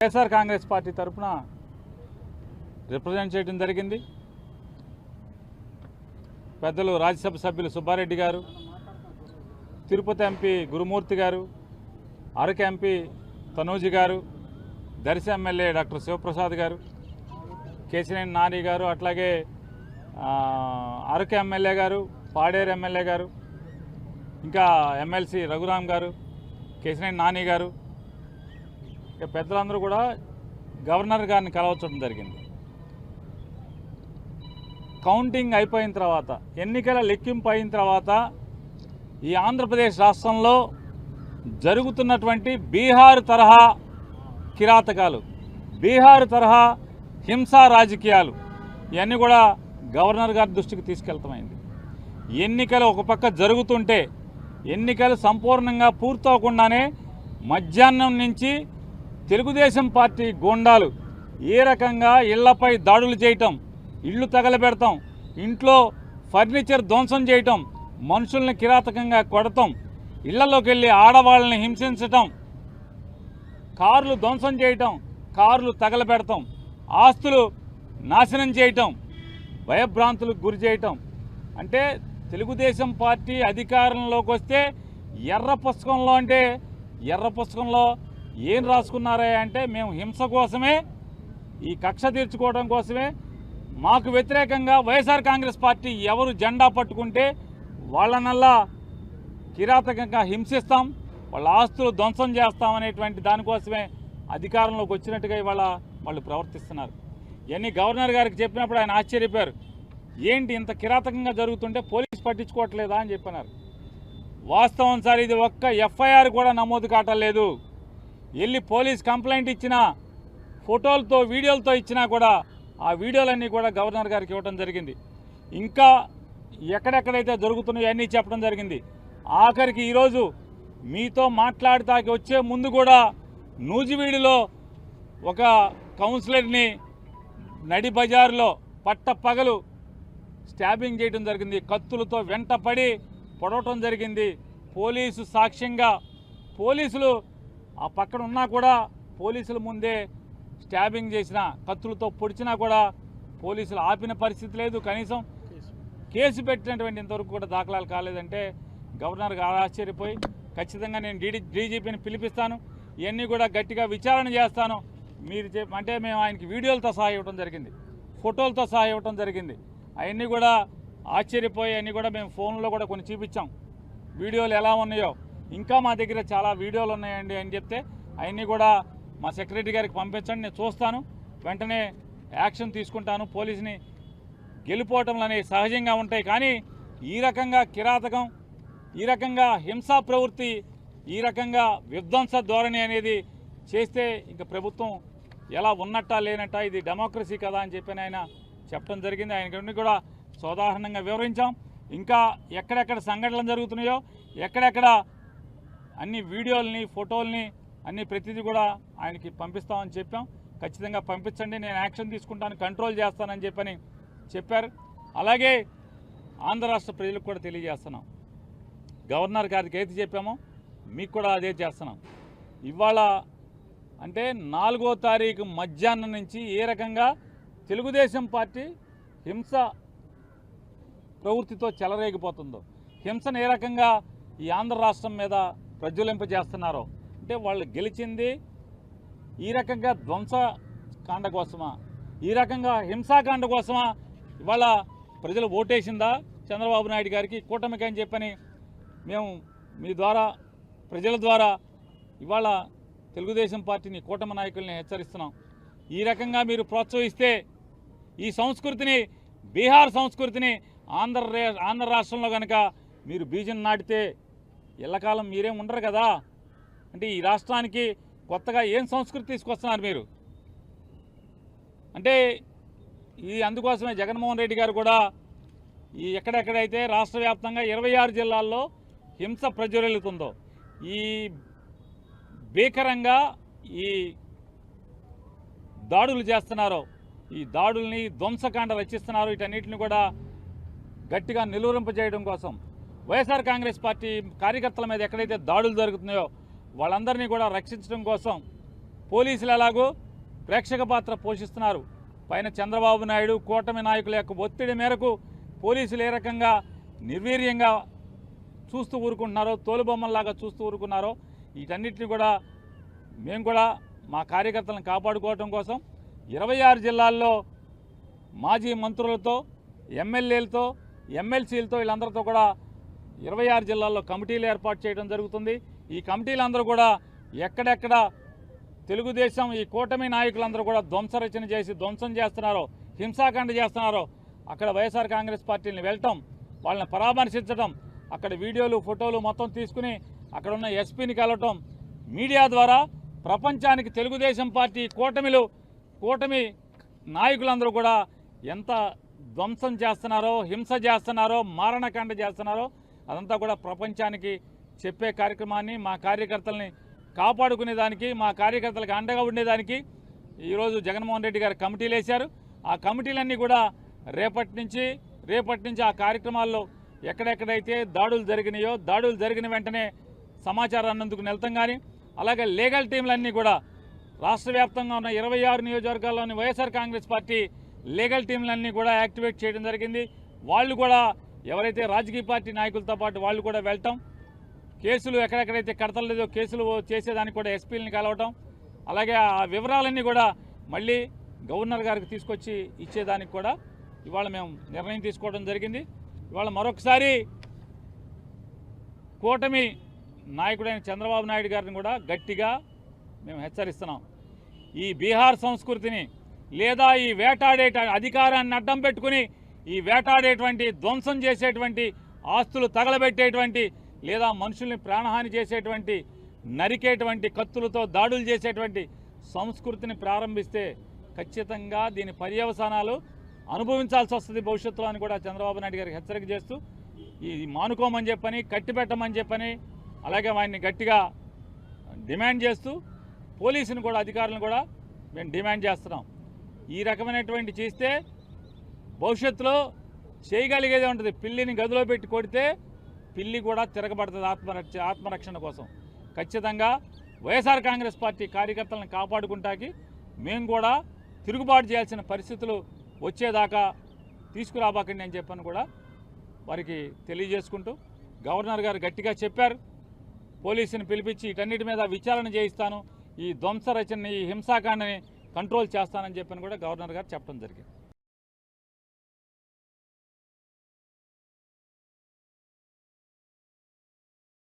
YSR Congress party తరఫున represent చేయడం జరిగింది. పెద్దలు రాజ్యసభ సభ్యులు సుబ్బారెడ్డి గారు, తిరుపతి ఎంపీ గురుమూర్తి గారు, అరకు ఎంపీ తనూజి గారు, దర్శి ఎమ్మెల్యే డాక్టర్ శివప్రసాద్ గారు, కేశినేని నాని గారు, అట్లాగే అరకు ఎమ్మెల్యే గారు, పాడేరు ఎమ్మెల్యే గారు, ఇంకా ఎమ్మెల్సీ రఘురామ్ గారు, కేశినేని నాని గారు, పెద్దలందరూ కూడా గవర్నర్ గారిని కలవచ్చడం జరిగింది. కౌంటింగ్ అయిపోయిన తర్వాత, ఎన్నికల లెక్కింపు అయిన తర్వాత ఈ ఆంధ్రప్రదేశ్ రాష్ట్రంలో జరుగుతున్నటువంటి బీహార్ తరహా కిరాతకాలు, బీహార్ తరహా హింసా రాజకీయాలు ఇవన్నీ కూడా గవర్నర్ గారి దృష్టికి తీసుకెళ్తామైంది. ఎన్నికలు ఒక పక్క జరుగుతుంటే, ఎన్నికలు సంపూర్ణంగా పూర్తవకుండానే మధ్యాహ్నం నుంచి తెలుగుదేశం పార్టీ గూండాలు ఏ రకంగా ఇళ్లపై దాడులు చేయటం, ఇళ్ళు తగలబెడతాం, ఇంట్లో ఫర్నిచర్ ధ్వంసం చేయటం, మనుషుల్ని కిరాతకంగా కొడతాం, ఇళ్లలోకి వెళ్ళి ఆడవాళ్ళని హింసించటం, కార్లు ధ్వంసం చేయటం, కార్లు తగలబెడతాం, ఆస్తులు నాశనం చేయటం, భయభ్రాంతులకు గురి చేయటం. అంటే తెలుగుదేశం పార్టీ అధికారంలోకి వస్తే ఎర్ర పుస్తకంలో, అంటే ఎర్ర పుస్తకంలో ఏం రాసుకున్నారా అంటే, మేము హింస కోసమే, ఈ కక్ష తీర్చుకోవడం కోసమే, మాకు వ్యతిరేకంగా వైఎస్ఆర్ కాంగ్రెస్ పార్టీ ఎవరు జెండా పట్టుకుంటే వాళ్ళనల్లా కిరాతకంగా హింసిస్తాం, వాళ్ళ ఆస్తులు ధ్వంసం చేస్తామనేటువంటి దానికోసమే అధికారంలోకి వచ్చినట్టుగా ఇవాళ వాళ్ళు ప్రవర్తిస్తున్నారు. ఇవన్నీ గవర్నర్ గారికి చెప్పినప్పుడు ఆయన ఆశ్చర్యపోయారు. ఏంటి ఇంత కిరాతకంగా జరుగుతుంటే పోలీసు పట్టించుకోవట్లేదా అని చెప్పినారు. వాస్తవం సార్, ఇది ఒక్క ఎఫ్ఐఆర్ కూడా నమోదు కావట్లేదు. వెళ్ళి పోలీస్ కంప్లైంట్ ఇచ్చినా, ఫోటోలతో వీడియోలతో ఇచ్చినా కూడా ఆ వీడియోలన్నీ కూడా గవర్నర్ గారికి ఇవ్వడం జరిగింది. ఇంకా ఎక్కడెక్కడైతే జరుగుతున్నాయో అన్నీ చెప్పడం జరిగింది. ఆఖరికి ఈరోజు మీతో మాట్లాడతాకి వచ్చే ముందు కూడా నూజివీడులో ఒక కౌన్సిలర్ని నడి బజారులో పట్టపగలు స్టాబింగ్ చేయడం జరిగింది. కత్తులతో వెంటపడి పొడవటం జరిగింది. పోలీసు సాక్ష్యంగా, పోలీసులు ఆ పక్కన ఉన్నా కూడా పోలీసుల ముందే స్టాబింగ్ చేసిన, కత్తులతో పొడిచినా కూడా పోలీసులు ఆపిన పరిస్థితి లేదు. కనీసం కేసు పెట్టినటువంటి ఇంతవరకు కూడా దాఖలాలు కాలేదంటే గవర్నర్ గారు ఆశ్చర్యపోయి, ఖచ్చితంగా నేను డీజీపీని పిలిపిస్తాను, ఇవన్నీ కూడా గట్టిగా విచారణ చేస్తాను మీరు అంటే మేము ఆయనకి వీడియోలతో సహా ఇవ్వడం జరిగింది, ఫోటోలతో సహా ఇవ్వడం జరిగింది. అవన్నీ కూడా ఆశ్చర్యపోయి అన్నీ కూడా మేము ఫోన్లో కూడా కొన్ని చూపించాం, వీడియోలు ఎలా ఉన్నాయో. ఇంకా మా దగ్గర చాలా వీడియోలు ఉన్నాయండి అని చెప్తే అవన్నీ కూడా మా సెక్రటరీ గారికి పంపించండి, నేను చూస్తాను, వెంటనే యాక్షన్ తీసుకుంటాను. పోలీసుని గెలిపోవటంలు అనేవి సహజంగా ఉంటాయి, కానీ ఈ రకంగా కిరాతకం, ఈ రకంగా హింసా ప్రవృత్తి, ఈ రకంగా విధ్వంస ధోరణి అనేది చేస్తే ఇంకా ప్రభుత్వం ఎలా ఉన్నట్టా లేనట్టా, ఇది డెమోక్రసీ కదా అని చెప్పి ఆయన చెప్పడం జరిగింది. ఆయనకి కూడా సోదాహరణంగా వివరించాం. ఇంకా ఎక్కడెక్కడ సంఘటనలు జరుగుతున్నాయో, ఎక్కడెక్కడ అన్ని వీడియోలని, ఫోటోల్ని అన్ని ప్రతిదీ కూడా ఆయనకి పంపిస్తామని చెప్పాం. ఖచ్చితంగా పంపించండి, నేను యాక్షన్ తీసుకుంటాను, కంట్రోల్ చేస్తానని చెప్పని చెప్పారు. అలాగే ఆంధ్ర రాష్ట్ర ప్రజలకు కూడా తెలియజేస్తున్నాం, గవర్నర్ గారికి ఏది చెప్పామో మీకు కూడా అదే చేస్తున్నాం. ఇవాళ అంటే 4వ తారీఖు మధ్యాహ్నం నుంచి ఏ రకంగా తెలుగుదేశం పార్టీ హింస ప్రవృత్తితో చెలరేగిపోతుందో, హింసను ఏ రకంగా ఈ ఆంధ్ర రాష్ట్రం మీద ప్రజ్వలింపజేస్తున్నారో, అంటే వాళ్ళు గెలిచింది ఈ రకంగా ధ్వంసకాండ కోసమా, ఈ రకంగా హింసాకాండ కోసమా ఇవాళ ప్రజలు ఓటేసిందా చంద్రబాబు నాయుడు గారికి, కూటమికి అని చెప్పని మేము మీ ద్వారా, ప్రజల ద్వారా ఇవాళ తెలుగుదేశం పార్టీని, కూటమి నాయకుల్ని హెచ్చరిస్తున్నాం. ఈ రకంగా మీరు ప్రోత్సహిస్తే ఈ సంస్కృతిని, బీహార్ సంస్కృతిని ఆంధ్ర రాష్ట్రంలో కనుక మీరు బీజం నాటితే ఎల్లకాలం మీరేం ఉండరు కదా. అంటే ఈ రాష్ట్రానికి కొత్తగా ఏం సంస్కృతి తీసుకొస్తున్నారు మీరు అంటే అందుకోసమే జగన్మోహన్ రెడ్డి గారు కూడా ఈ ఎక్కడెక్కడైతే రాష్ట్ర వ్యాప్తంగా 26 జిల్లాల్లో హింస ప్రజ్వలిల్లుతుందో, ఈ భీకరంగా ఈ దాడులు చేస్తున్నారో, ఈ దాడుల్ని ధ్వంసకాండ రచిస్తున్నారు, వీటన్నిటిని కూడా గట్టిగా నిలువరింపజేయడం కోసం వైఎస్ఆర్ కాంగ్రెస్ పార్టీ కార్యకర్తల మీద ఎక్కడైతే దాడులు జరుగుతున్నాయో వాళ్ళందరినీ కూడా రక్షించడం కోసం పోలీసులు ఎలాగో ప్రేక్షక పాత్ర పోషిస్తున్నారు. పైన చంద్రబాబు నాయుడు కూటమి నాయకుల యొక్క ఒత్తిడి మేరకు పోలీసులు ఏ రకంగా నిర్వీర్యంగా చూస్తూ ఊరుకుంటున్నారో, తోలుబొమ్మల్లాగా చూస్తూ ఊరుకున్నారో, వీటన్నిటిని కూడా మేము కూడా మా కార్యకర్తలను కాపాడుకోవడం కోసం 26 జిల్లాల్లో మాజీ మంత్రులతో, ఎమ్మెల్యేలతో, ఎమ్మెల్సీలతో వీళ్ళందరితో కూడా 26 జిల్లాల్లో కమిటీలు ఏర్పాటు చేయడం జరుగుతుంది. ఈ కమిటీలందరూ కూడా ఎక్కడెక్కడ తెలుగుదేశం ఈ కూటమి నాయకులందరూ కూడా ధ్వంసరచన చేసి ధ్వంసం చేస్తున్నారో, హింసాకాండ చేస్తున్నారో అక్కడ వైఎస్ఆర్ కాంగ్రెస్ పార్టీని వెళ్ళటం, వాళ్ళని పరామర్శించడం, అక్కడ వీడియోలు ఫోటోలు మొత్తం తీసుకుని అక్కడ ఉన్న ఎస్పీని కలవటం, మీడియా ద్వారా ప్రపంచానికి తెలుగుదేశం పార్టీ కూటమి నాయకులందరూ కూడా ఎంత ధ్వంసం చేస్తున్నారో, హింస చేస్తున్నారో, మారణకాండ చేస్తున్నారో అదంతా కూడా ప్రపంచానికి చెప్పే కార్యక్రమాన్ని మా కార్యకర్తల్ని కాపాడుకునేదానికి, మా కార్యకర్తలకు అండగా ఉండేదానికి ఈరోజు జగన్మోహన్ రెడ్డి గారు కమిటీలు వేశారు. ఆ కమిటీలన్నీ కూడా రేపటి నుంచి ఆ కార్యక్రమాల్లో ఎక్కడెక్కడైతే దాడులు జరిగినాయో, దాడులు జరిగిన వెంటనే సమాచారాన్ని అందుకు వెళ్తాం. కానీ అలాగే లీగల్ టీంలన్నీ కూడా రాష్ట్ర వ్యాప్తంగా ఉన్న 26 నియోజకవర్గాల్లోని వైఎస్ఆర్ కాంగ్రెస్ పార్టీ లీగల్ టీంలన్నీ కూడా యాక్టివేట్ చేయడం జరిగింది. వాళ్ళు కూడా ఎవరైతే రాజకీయ పార్టీ నాయకులతో పాటు వాళ్ళు కూడా వెళ్ళటం, కేసులు ఎక్కడెక్కడైతే కడతలేదో కేసులు చేసేదానికి కూడా ఎస్పీలని కలవటం, అలాగే ఆ వివరాలన్నీ కూడా మళ్ళీ గవర్నర్ గారికి తీసుకొచ్చి ఇచ్చేదానికి కూడా ఇవాళ మేము నిర్ణయం తీసుకోవడం జరిగింది. ఇవాళ మరొకసారి కూటమి నాయకుడైన చంద్రబాబు నాయుడు గారిని కూడా గట్టిగా మేము హెచ్చరిస్తున్నాం. ఈ బీహార్ సంస్కృతిని లేదా ఈ వేటాడే అధికారాన్ని అడ్డం పెట్టుకుని ఈ వేటాడేటువంటి, ధ్వంసం చేసేటువంటి, ఆస్తులు తగలబెట్టేటువంటి లేదా మనుషుల్ని ప్రాణహాని చేసేటువంటి, నరికేటువంటి, కత్తులతో దాడులు చేసేటువంటి సంస్కృతిని ప్రారంభిస్తే ఖచ్చితంగా దీని పర్యవసానాలు అనుభవించాల్సి వస్తుంది భవిష్యత్తులో అని కూడా చంద్రబాబు నాయుడు గారికి హెచ్చరిక చేస్తూ ఈ మానుకోమని చెప్పని, కట్టిపెట్టమని చెప్పని, అలాగే ఆయన్ని గట్టిగా డిమాండ్ చేస్తూ పోలీసుని కూడా, అధికారులను కూడా మేము డిమాండ్ చేస్తున్నాం. ఈ రకమైనటువంటి చేస్తే భవిష్యత్తులో చేయగలిగేదే ఉంటుంది. పిల్లిని గదిలో పెట్టి కొడితే పిల్లి కూడా తిరగబడుతుంది ఆత్మరక్షణ కోసం. ఖచ్చితంగా వైఎస్ఆర్ కాంగ్రెస్ పార్టీ కార్యకర్తలను కాపాడుకుంటాకి మేము కూడా తిరుగుబాటు చేయాల్సిన పరిస్థితులు వచ్చేదాకా తీసుకురాబాకండి అని చెప్పని కూడా వారికి తెలియజేసుకుంటూ, గవర్నర్ గారు గట్టిగా చెప్పారు, పోలీసుని పిలిపించి వీటన్నిటి మీద విచారణ చేయిస్తాను, ఈ ధ్వంస రచనని, ఈ హింసాకాండని కంట్రోల్ చేస్తానని చెప్పని కూడా గవర్నర్ గారు చెప్పడం జరిగింది.